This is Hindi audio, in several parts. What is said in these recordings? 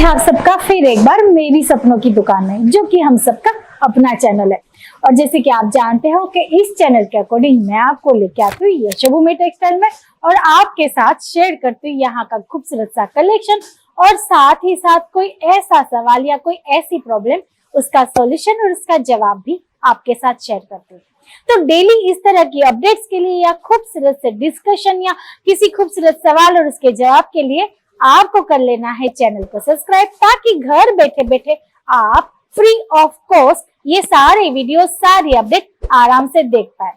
आप सबका फिर एक बार मेरी सपनों की दुकान में, जो कि हम सबका अपना चैनल है। और जैसे कि आप जानते हो कि इस चैनल के अकॉर्डिंग मैं आपको लेके आती हूँ यशोभूमि टेक्सटाइल में और आपके साथ शेयर करती हूँ यहाँ का खूबसूरत सा कलेक्शन और साथ ही साथ कोई ऐसा सवाल या कोई ऐसी प्रॉब्लम, उसका सॉल्यूशन और उसका जवाब भी आपके साथ शेयर करती हूँ। तो डेली इस तरह की अपडेट्स के लिए या खूबसूरत से डिस्कशन या किसी खूबसूरत सवाल और उसके जवाब के लिए आपको कर लेना है चैनल को सब्सक्राइब, ताकि घर बैठे बैठे आप फ्री ऑफ कॉस्ट ये सारे वीडियो सारी अपडेट आराम से देख पाए।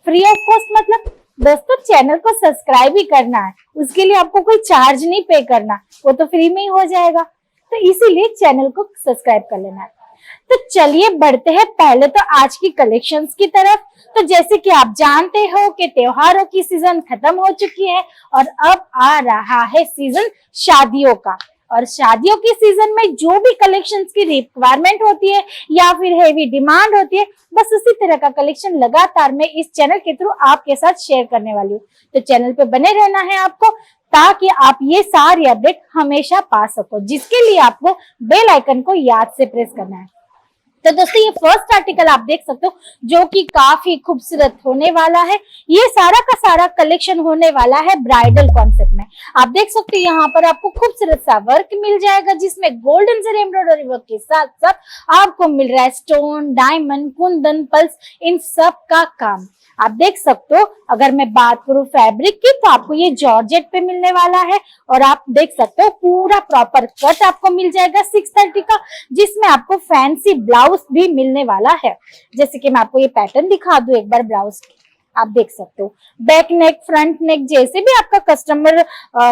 फ्री ऑफ कॉस्ट मतलब दोस्तों चैनल को सब्सक्राइब ही करना है, उसके लिए आपको कोई चार्ज नहीं पे करना, वो तो फ्री में ही हो जाएगा। तो इसीलिए चैनल को सब्सक्राइब कर लेना है। तो चलिए बढ़ते हैं पहले तो आज की कलेक्शंस की तरफ। तो जैसे कि आप जानते हो कि त्योहारों की सीजन खत्म हो चुकी है और अब आ रहा है सीजन शादियों का। और शादियों की सीजन में जो भी कलेक्शंस की रिक्वायरमेंट होती है या फिर हेवी डिमांड होती है, बस उसी तरह का कलेक्शन लगातार मैं इस चैनल के थ्रू आपके साथ शेयर करने वाली हूँ। तो चैनल पे बने रहना है आपको, ताकि आप ये सारी अपडेट हमेशा पा सको, जिसके लिए आपको बेल आइकन को याद से प्रेस करना है। तो दोस्तों ये फर्स्ट आर्टिकल आप देख सकते हो जो कि काफी खूबसूरत होने वाला है। ये सारा का सारा कलेक्शन होने वाला है ब्राइडल कॉन्सेप्ट में। आप देख सकते हो यहाँ पर आपको खूबसूरत सा वर्क मिल जाएगा, जिसमें गोल्डन जरी एम्ब्रॉयडरी वर्क के साथ साथ आपको मिल रहा है स्टोन, डायमंड, कुंदन, पल्स, इन सब का काम। आप देख सकते हो अगर मैं बात करूं फैब्रिक की, तो आपको ये जॉर्जेट पे मिलने वाला है। और आप देख सकते हो पूरा प्रॉपर कट आपको मिल जाएगा 630 का, जिसमें आपको फैंसी ब्लाउज भी मिलने वाला है। जैसे कि मैं आपको ये पैटर्न दिखा दूं एक बार ब्लाउज की, आप देख सकते हो बैक नेक, फ्रंट नेक, जैसे भी आपका कस्टमर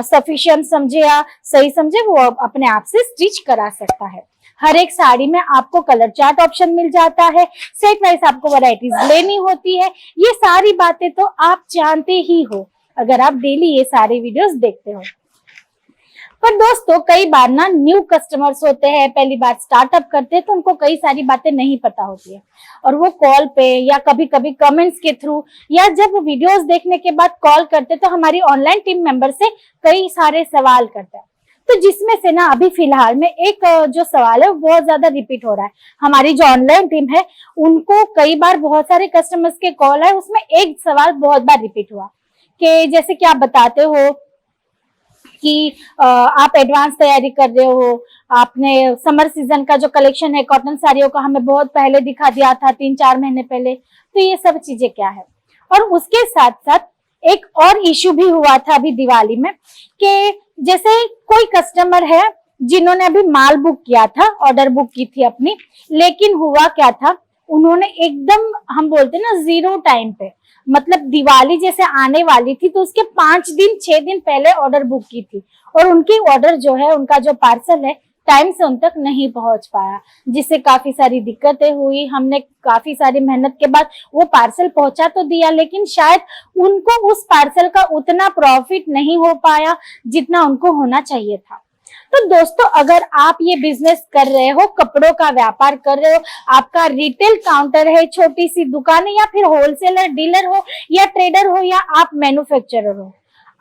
सफिशिएंट समझे या सही समझे वो अपने आप से स्टिच करा सकता है। हर एक साड़ी में आपको कलर चार्ट ऑप्शन मिल जाता है, सेट वाइज आपको वैरायटीज लेनी होती है। ये सारी बातें तो आप जानते ही हो अगर आप डेली ये सारे वीडियोस देखते हो। पर दोस्तों कई बार ना न्यू कस्टमर्स होते हैं, पहली बार स्टार्टअप करते हैं, तो उनको कई सारी बातें नहीं पता होती है और वो कॉल पे या कभी कभी कमेंट्स के थ्रू या जब वीडियोस देखने के बाद कॉल करते तो हमारी ऑनलाइन टीम मेंबर से कई सारे सवाल करते हैं। तो जिसमें से ना अभी फिलहाल में एक जो सवाल है वो बहुत ज्यादा रिपीट हो रहा है। हमारी जो ऑनलाइन टीम है उनको कई बार बहुत सारे कस्टमर्स के कॉल है, उसमें एक सवाल बहुत बार रिपीट हुआ कि जैसे कि आप बताते हो कि आप एडवांस तैयारी कर रहे हो, आपने समर सीजन का जो कलेक्शन है कॉटन साड़ियों का हमें बहुत पहले दिखा दिया था 3-4 महीने पहले, तो ये सब चीजें क्या है। और उसके साथ साथ एक और इश्यू भी हुआ था अभी दिवाली में कि जैसे कोई कस्टमर है जिन्होंने अभी माल बुक किया था, ऑर्डर बुक की थी अपनी, लेकिन हुआ क्या था उन्होंने एकदम हम बोलते ना जीरो टाइम पे, मतलब दिवाली जैसे आने वाली थी तो उसके 5 दिन 6 दिन पहले ऑर्डर बुक की थी और उनकी ऑर्डर जो है, उनका जो पार्सल है टाइम से उन तक नहीं पहुंच पाया, जिससे काफी सारी दिक्कतें हुई। हमने काफी सारी मेहनत के बाद वो पार्सल पहुंचा तो दिया, लेकिन शायद उनको उस पार्सल का उतना प्रॉफिट नहीं हो पाया जितना उनको होना चाहिए था। तो दोस्तों अगर आप ये बिजनेस कर रहे हो, कपड़ों का व्यापार कर रहे हो, आपका रिटेल काउंटर है, छोटी सी दुकान है, या फिर होलसेलर डीलर हो या ट्रेडर हो या आप मैन्युफैक्चरर हो,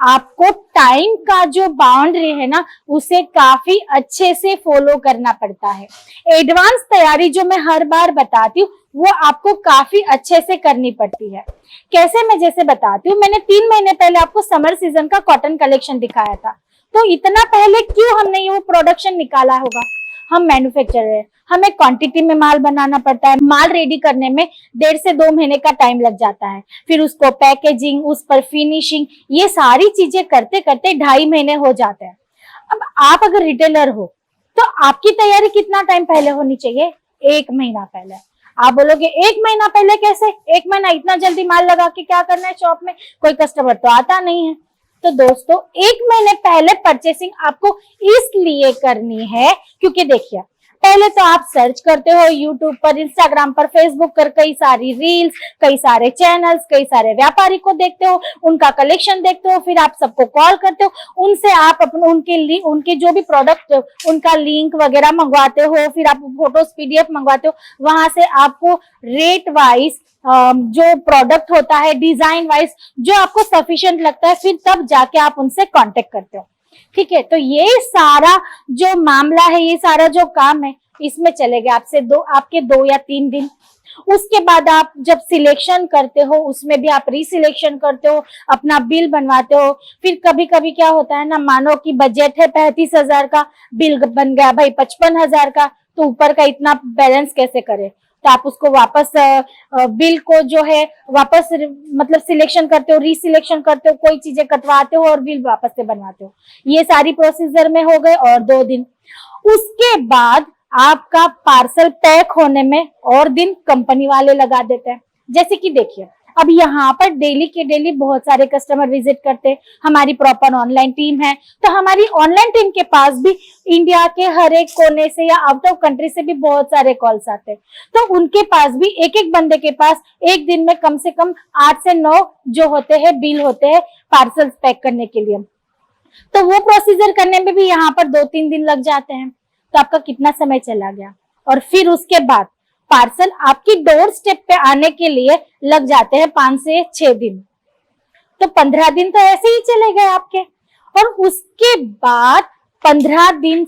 आपको टाइम का जो बाउंड्री है ना उसे काफी अच्छे से फॉलो करना पड़ता है। एडवांस तैयारी जो मैं हर बार बताती हूँ वो आपको काफी अच्छे से करनी पड़ती है। कैसे, मैं जैसे बताती हूँ, मैंने 3 महीने पहले आपको समर सीजन का कॉटन कलेक्शन दिखाया था, तो इतना पहले क्यों हमने ये वो प्रोडक्शन निकाला होगा। हम मैन्युफैक्चरर है, हमें क्वांटिटी में माल बनाना पड़ता है, माल रेडी करने में 1.5 से 2 महीने का टाइम लग जाता है, फिर उसको पैकेजिंग, उस पर फिनिशिंग, ये सारी चीजें करते करते 2.5 महीने हो जाते हैं। अब आप अगर रिटेलर हो तो आपकी तैयारी कितना टाइम पहले होनी चाहिए, 1 महीना पहले। आप बोलोगे 1 महीना पहले कैसे, 1 महीना इतना जल्दी माल लगा के क्या करना है शॉप में, कोई कस्टमर तो आता नहीं है। तो दोस्तों 1 महीने पहले परचेसिंग आपको इसलिए करनी है क्योंकि देखिए पहले तो आप सर्च करते हो यूट्यूब पर, इंस्टाग्राम पर, फेसबुक पर, कई सारी रील्स, कई सारे चैनल्स, कई सारे व्यापारी को देखते हो, उनका कलेक्शन देखते हो, फिर आप सबको कॉल करते हो, उनसे आप अपने उनके जो भी प्रोडक्ट उनका लिंक वगैरह मंगवाते हो, फिर आप फोटोज PDF मंगवाते हो, वहां से आपको रेट वाइज जो प्रोडक्ट होता है, डिजाइन वाइज जो आपको सफिशिएंट लगता है, फिर तब जाके आप उनसे कांटेक्ट करते हो। ठीक है। तो ये सारा जो मामला है, ये सारा जो काम है, इसमें चलेगा आपके 2 या 3 दिन। उसके बाद आप जब सिलेक्शन करते हो, उसमें भी आप रीसिलेक्शन करते हो, अपना बिल बनवाते हो। फिर कभी कभी क्या होता है ना, मानो कि बजट है 35,000 का, बिल बन गया भाई 55,000 का, तो ऊपर का इतना बैलेंस कैसे करे। तो आप उसको वापस बिल को जो है वापस मतलब सिलेक्शन करते हो, रीसिलेक्शन करते हो, कोई चीजें कटवाते हो और बिल वापस से बनवाते हो। ये सारी प्रोसीजर में हो गए और 2 दिन। उसके बाद आपका पार्सल पैक होने में और दिन कंपनी वाले लगा देते हैं। जैसे कि देखिए, अब यहाँ पर डेली के डेली बहुत सारे कस्टमर विजिट करते हैं। हमारी प्रॉपर ऑनलाइन टीम है, तो हमारी ऑनलाइन टीम के पास भी इंडिया के हर एक कोने से या आउट ऑफ कंट्री से भी बहुत सारे कॉल्स आते हैं। तो उनके पास भी एक एक बंदे के पास एक दिन में कम से कम 8 से 9 जो होते हैं बिल होते हैं पार्सल पैक करने के लिए। तो वो प्रोसीजर करने में भी यहाँ पर 2-3 दिन लग जाते हैं। तो आपका कितना समय चला गया। और फिर उसके बाद पार्सल आपकी डोर स्टेप पे आने के लिए लग जाते हैं 5 से 6 दिन। तो 15 दिन तो ऐसे ही चले गए आपके। और उसके बाद 15 दिन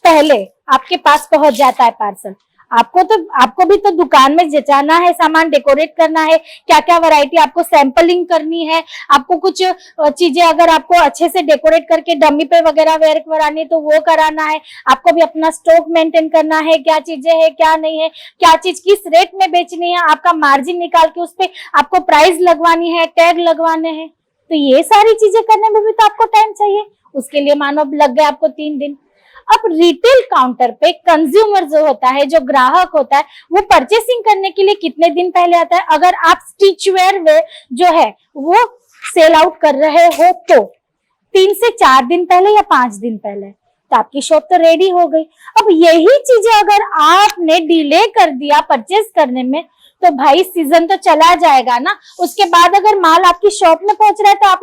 पहले आपके पास पहुंच जाता है पार्सल। आपको भी तो दुकान में जचाना है, सामान डेकोरेट करना है, क्या क्या वैरायटी आपको सैंपलिंग करनी है, आपको कुछ चीजें अगर आपको अच्छे से डेकोरेट करके डमी पे वगैरह वेयर करानी तो वो कराना है। आपको भी अपना स्टॉक मेंटेन करना है, क्या चीजें है क्या नहीं है, क्या चीज किस रेट में बेचनी है, आपका मार्जिन निकाल के उस पर आपको प्राइस लगवानी है, टैग लगवाने हैं। तो ये सारी चीजें करने में भी तो आपको टाइम चाहिए। उसके लिए मानो लग गए आपको 3 दिन। अब रिटेल काउंटर पे कंज्यूमर जो होता है, जो ग्राहक होता है, वो परचेसिंग करने के लिए कितने दिन पहले आता है। अगर आप स्टिचवेयर जो है वो सेल आउट कर रहे हो तो 3 से 4 दिन पहले या 5 दिन पहले, तो आपकी शॉप तो रेडी हो गई। अब यही चीजें अगर आपने डिले कर दिया परचेस करने में, तो भाई सीजन तो चला जाएगा ना। उसके बाद अगर माल आपकी शॉप में पहुंच रहा है तो आप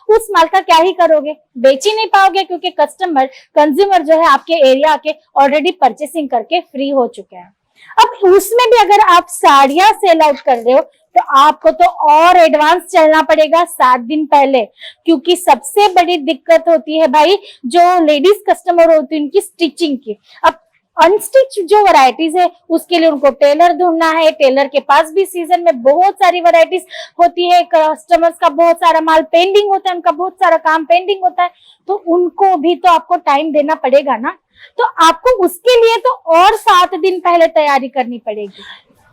उस माल का क्या ही करोगे, बेच ही नहीं पाओगे, क्योंकि कंज्यूमर जो है आपके एरिया के ऑलरेडी परचेसिंग करके फ्री हो चुके हैं। अब उसमें भी अगर आप साड़ियां सेल आउट कर रहे हो तो आपको तो और एडवांस चलना पड़ेगा 7 दिन पहले, क्योंकि सबसे बड़ी दिक्कत होती है भाई जो लेडीज कस्टमर होती है उनकी स्टिचिंग की। अब अनस्टिच जो वैरायटीज है उसके लिए उनको टेलर ढूंढना है। टेलर के पास भी सीजन में बहुत सारी वैरायटीज होती है, कस्टमर्स का बहुत सारा माल पेंडिंग होता है, उनका बहुत सारा काम पेंडिंग होता है, तो उनको भी तो आपको टाइम देना पड़ेगा ना। तो आपको उसके लिए तो और 7 दिन पहले तैयारी करनी पड़ेगी।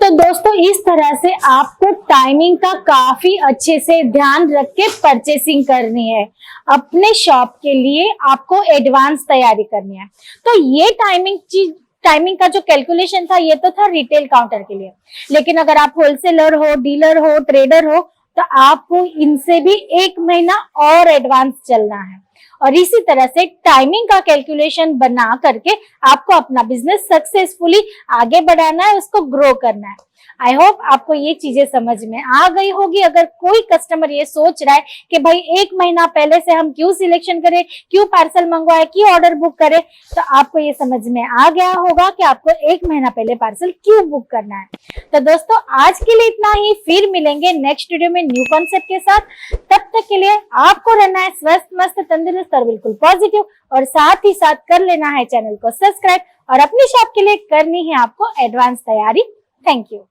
तो दोस्तों इस तरह से आपको टाइमिंग का काफी अच्छे से ध्यान रख के परचेसिंग करनी है। अपने शॉप के लिए आपको एडवांस तैयारी करनी है। तो ये टाइमिंग का जो कैलकुलेशन था ये तो था रिटेल काउंटर के लिए, लेकिन अगर आप होलसेलर हो, डीलर हो, ट्रेडर हो, तो आपको इनसे भी 1 महीना और एडवांस चलना है। और इसी तरह से टाइमिंग का कैलकुलेशन बना करके आपको अपना बिजनेस सक्सेसफुली आगे बढ़ाना है, उसको ग्रो करना है। आई होप आपको ये चीजें समझ में आ गई होगी। अगर कोई कस्टमर ये सोच रहा है कि भाई 1 महीना पहले से हम क्यों सिलेक्शन करें, क्यों पार्सल मंगवाए, क्यों ऑर्डर बुक करें, तो आपको ये समझ में आ गया होगा कि आपको 1 महीना पहले पार्सल क्यों बुक करना है। तो दोस्तों आज के लिए इतना ही, फिर मिलेंगे नेक्स्ट वीडियो में न्यू कॉन्सेप्ट के साथ। तब तक के लिए आपको रहना है स्वस्थ, मस्त, तंदुरुस्त और बिल्कुल पॉजिटिव, और साथ ही साथ कर लेना है चैनल को सब्सक्राइब, और अपनी शॉप के लिए करनी है आपको एडवांस तैयारी। Thank you.